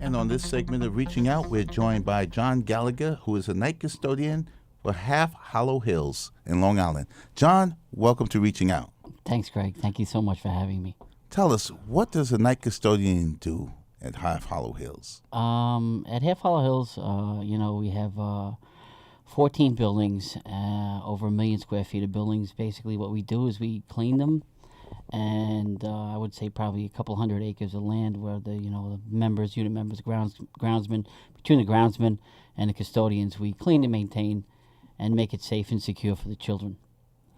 And on this segment of Reaching Out, we're joined by John Gallagher, who is a night custodian for Half Hollow Hills in Long Island. John, welcome to Reaching Out. Thanks, Greg. Thank you so much for having me. Tell us, what does a night custodian do at Half Hollow Hills? At Half Hollow Hills, we have 14 buildings, over 1 million square feet of buildings. Basically, what we do is we clean them, and I would say probably a couple hundred acres of land where the unit members, groundsmen, between the groundsmen and the custodians, we clean and maintain and make it safe and secure for the children.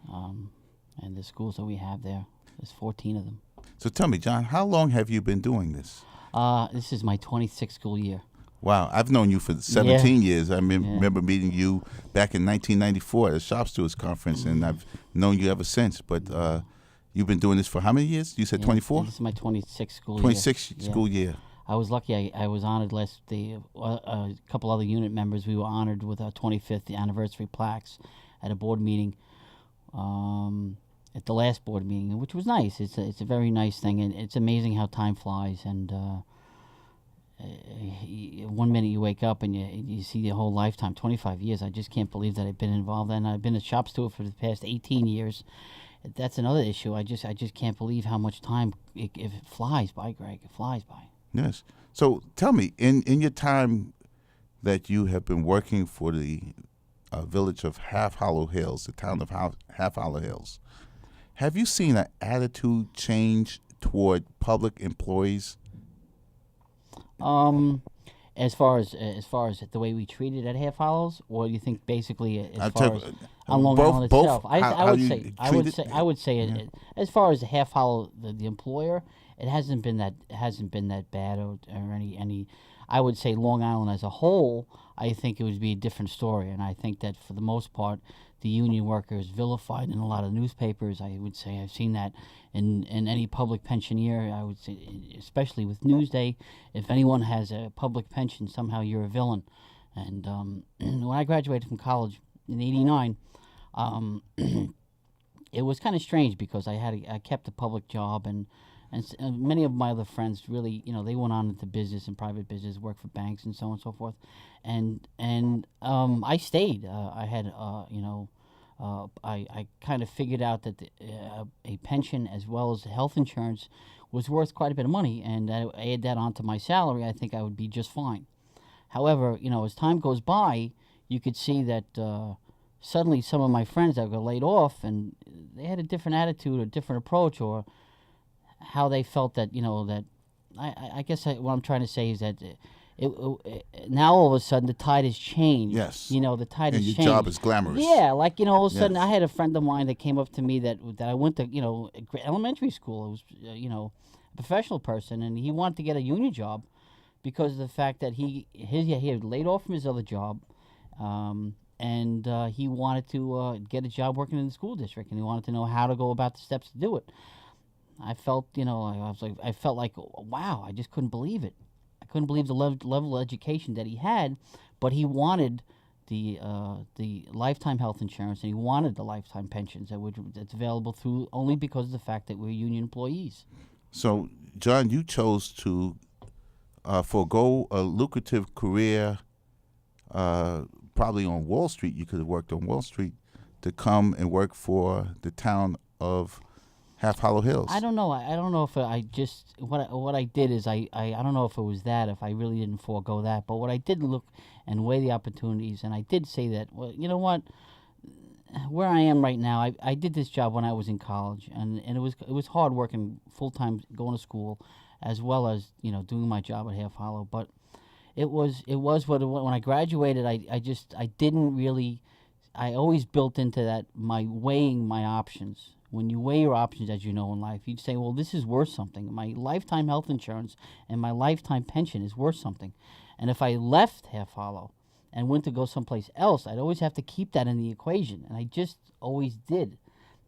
And the schools that we have there's 14 of them. So tell me, John, how long have you been doing this? This is my 26th school year. Wow, I've known you for 17 years. I remember meeting you back in 1994 at a Shop Stewards Conference, and I've known you ever since. But you've been doing this for how many years? You said 24? This is my 26th school year. 26th school year. I was lucky. I was honored last day. A couple other unit members, we were honored with our 25th anniversary plaques at a board meeting. At the last board meeting, which was nice. It's a very nice thing, and it's amazing how time flies. And 1 minute you wake up and you see the whole lifetime, 25 years. I just can't believe that I've been involved, and I've been a shop steward for the past 18 years. That's another issue. I just can't believe how much time it flies by, Greg. It flies by. Yes. So tell me, in your time that you have been working for the village of Half Hollow Hills, the town of Half Hollow Hills, have you seen an attitude change toward public employees? As far as the way we treat it at Half Hollows, or do you think basically as far as on Long Island itself? I would say as far as Half Hollow, the employer, it hasn't been that bad or any. I would say Long Island as a whole, I think it would be a different story, and I think that for the most part, the union worker is vilified in a lot of newspapers. I would say I've seen that in any public pensioner. I would say, especially with Newsday, if anyone has a public pension, somehow you're a villain. And when I graduated from college in '89, it was kind of strange because I kept a public job, and many of my other friends really, they went on into business and private business, worked for banks and so on and so forth. And I stayed. I had, I kind of figured out that a pension as well as health insurance was worth quite a bit of money, and I add that onto my salary, I think I would be just fine. However, as time goes by, you could see that suddenly some of my friends that got laid off, and they had a different attitude or different approach, or how they felt that, that I guess what I'm trying to say is that now all of a sudden the tide has changed. Yes. The tide has changed. And your job is glamorous. Yeah, like, all of a sudden I had a friend of mine that came up to me that I went to, elementary school. It was, a professional person, and he wanted to get a union job because of the fact that he had laid off from his other job, and he wanted to get a job working in the school district, and he wanted to know how to go about the steps to do it. I felt, I felt like, wow, I just couldn't believe it. I couldn't believe the level of education that he had, but he wanted the lifetime health insurance, and he wanted the lifetime pensions that's available through only because of the fact that we're union employees. So, John, you chose to forego a lucrative career, probably on Wall Street. You could have worked on Wall Street to come and work for the town of Half Hollow Hills. I don't know. I don't know if I just what I did is I don't know if it was that, if I really didn't forego that, but what I did look and weigh the opportunities, and I did say that, well, you know what, where I am right now, I did this job when I was in college, and it was hard working full time, going to school, as well as doing my job at Half Hollow, but it was when I graduated, I didn't really, I always built into that my weighing my options. When you weigh your options, as you know in life, you'd say, well, this is worth something. My lifetime health insurance and my lifetime pension is worth something. And if I left Half Hollow and went to go someplace else, I'd always have to keep that in the equation. And I just always did.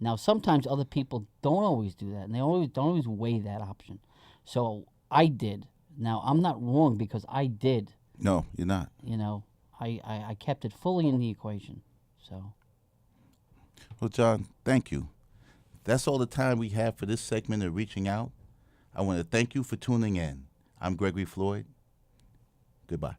Now, sometimes other people don't always do that, and they don't always weigh that option. So I did. Now, I'm not wrong because I did. No, you're not. I kept it fully in the equation. So. Well, John, thank you. That's all the time we have for this segment of Reaching Out. I want to thank you for tuning in. I'm Gregory Floyd. Goodbye.